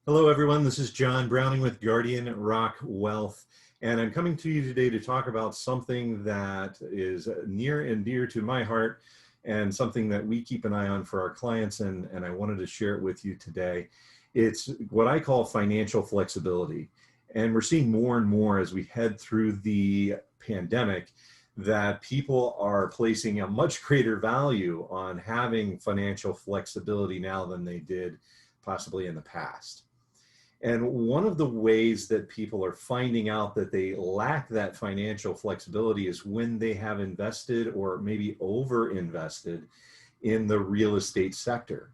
Hello, everyone. This is John Browning with Guardian Rock Wealth, and I'm coming to you today to talk about something that is near and dear to my heart and something that we keep an eye on for our clients, and I wanted to share it with you today. It's what I call financial flexibility, and we're seeing more and more as we head through the pandemic that people are placing a much greater value on having financial flexibility now than they did possibly in the past. And one of the ways that people are finding out that they lack that financial flexibility is when they have invested or maybe over invested in the real estate sector.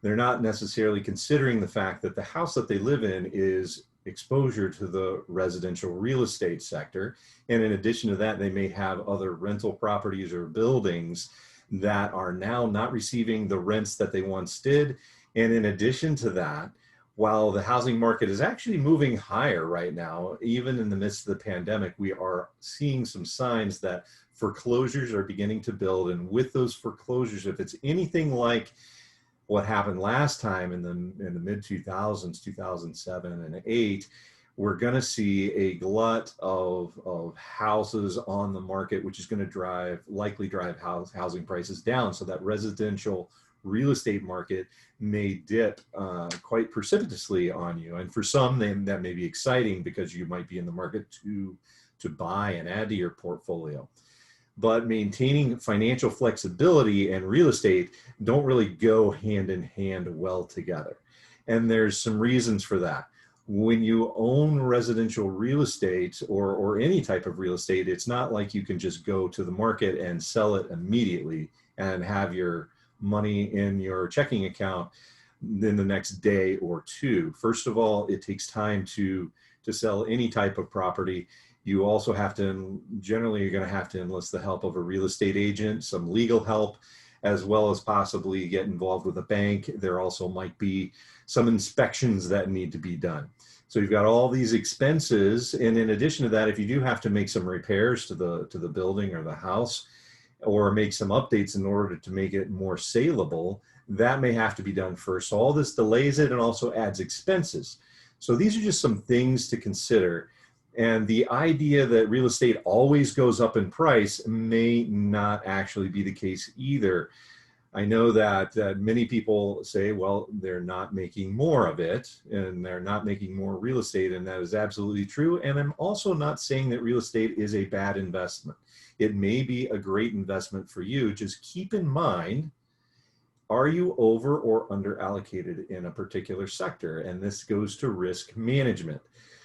They're not necessarily considering the fact that the house that they live in is exposure to the residential real estate sector. And in addition to that, they may have other rental properties or buildings that are now not receiving the rents that they once did. And in addition to that, while the housing market is actually moving higher right now, even in the midst of the pandemic, we are seeing some signs that foreclosures are beginning to build. And with those foreclosures, if it's anything like what happened last time in the mid 2000s, 2007 and 8, we're going to see a glut of houses on the market, which is going to likely drive housing prices down. So that residential real estate market may dip quite precipitously on you. And for some, that may be exciting because you might be in the market to buy and add to your portfolio. But maintaining financial flexibility and real estate don't really go hand in hand well together. And there's some reasons for that. When you own residential real estate or any type of real estate, it's not like you can just go to the market and sell it immediately and have your money in your checking account in the next day or two. First of all, it takes time to sell any type of property. You also have to, generally you're going to have to enlist the help of a real estate agent, some legal help, as well as possibly get involved with a bank. There also might be some inspections that need to be done. So you've got all these expenses. And in addition to that, if you do have to make some repairs to the building or the house, or make some updates in order to make it more saleable, that may have to be done first. So all this delays it and also adds expenses. So these are just some things to consider. And the idea that real estate always goes up in price may not actually be the case either. I know that many people say, well, they're not making more of it and they're not making more real estate, and that is absolutely true. And I'm also not saying that real estate is a bad investment. It may be a great investment for you. Just keep in mind, are you over or under allocated in a particular sector? And this goes to risk management.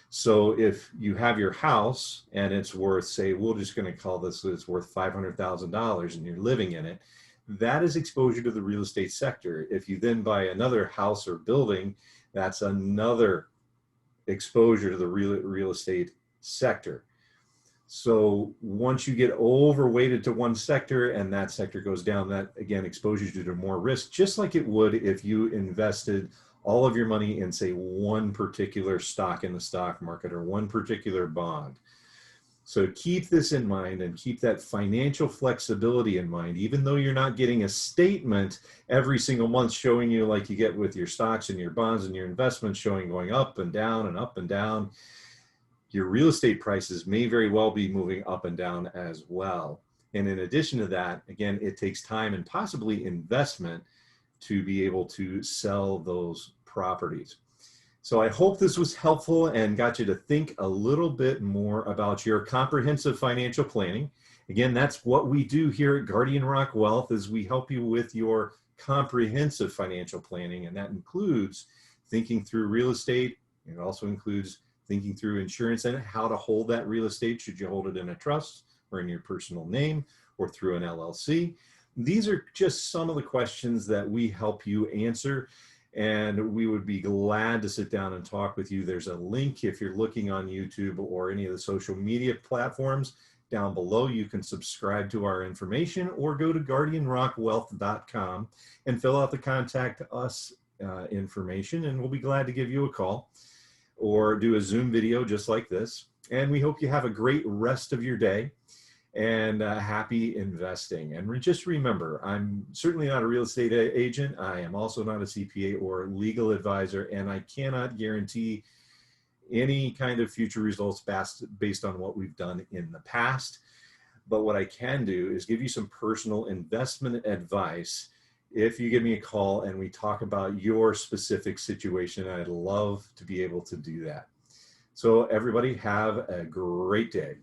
So if you have your house and it's worth, say, we're just going to call this, it's worth $500,000 and you're living in it, that is exposure to the real estate sector. If you then buy another house or building, that's another exposure to the real estate sector. So once you get overweighted to one sector and that sector goes down, that again exposes you to more risk, just like it would if you invested all of your money in, say, one particular stock in the stock market or one particular bond. So keep this in mind and keep that financial flexibility in mind, even though you're not getting a statement every single month showing you like you get with your stocks and your bonds and your investments showing going up and down and up and down. Your real estate prices may very well be moving up and down as well. And in addition to that, again, it takes time and possibly investment to be able to sell those properties. So I hope this was helpful and got you to think a little bit more about your comprehensive financial planning. Again, that's what we do here at Guardian Rock Wealth, is we help you with your comprehensive financial planning. And that includes thinking through real estate. It also includes thinking through insurance and how to hold that real estate. Should you hold it in a trust or in your personal name or through an LLC? These are just some of the questions that we help you answer, and we would be glad to sit down and talk with you. There's a link if you're looking on YouTube or any of the social media platforms down below. You can subscribe to our information or go to guardianrockwealth.com and fill out the contact us information, and we'll be glad to give you a call or do a Zoom video just like this. And we hope you have a great rest of your day. and happy investing. And just remember, I'm certainly not a real estate agent. I am also not a CPA or legal advisor, and I cannot guarantee any kind of future results based on what we've done in the past. But what I can do is give you some personal investment advice if you give me a call and we talk about your specific situation. I'd love to be able to do that. So everybody have a great day.